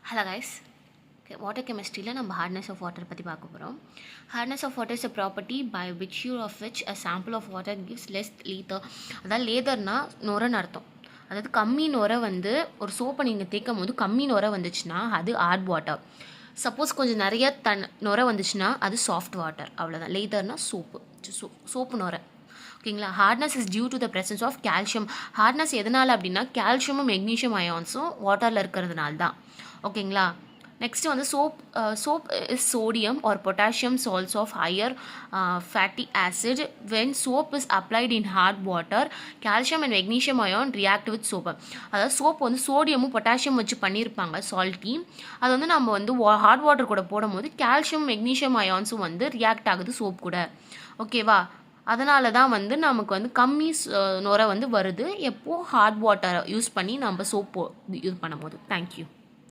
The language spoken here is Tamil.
Hello guys. Okay, water chemistry la நம்ம hardness of water பத்தி பார்க்க போறோம். Hardness of water is a property by virtue of which a sample of water gives less lather. அதாவது லேதர்னா நுரன்னு அர்த்தம். அதாவது கம்மி நுரை வந்து ஒரு சோப்பை நீங்கள் தேய்க்கும் போது கம்மி நுரை வந்துச்சுன்னா அது ஹார்ட் வாட்டர். சப்போஸ் கொஞ்சம் நிறைய நுரை வந்துச்சுன்னா அது சாஃப்ட் வாட்டர். அவ்வளோதான். லேதர்னா சோப்பு நுரை. ஓகேங்களா. Hardness is due to the presence of calcium. Hardness எதனால் அப்படின்னா கால்சியமும் மெக்னீஷியம் அயான்ஸும் வாட்டரில் இருக்கிறதுனால தான். ஓகேங்களா. நெக்ஸ்ட்டு வந்து soap is sodium or potassium salts of higher fatty acid. When soap is applied in hard water, calcium and magnesium ion react with soap. அதாவது சோப் வந்து சோடியமும் பொட்டாசியம் வச்சு பண்ணியிருப்பாங்க சால்ட்டி. அது வந்து நம்ம வந்து ஹாட் வாட்டர் கூட போடும்போது கால்சியம் மெக்னீஷியம் அயான்ஸும் வந்து ரியாக்ட் ஆகுது சோப் கூட. ஓகேவா. அதனால தான் வந்து நமக்கு வந்து கம்மி நுரை வந்து வருது எப்போது ஹாட் வாட்டரை யூஸ் பண்ணி நம்ம சோப்பு யூஸ் பண்ணும்போது. தேங்க்யூ.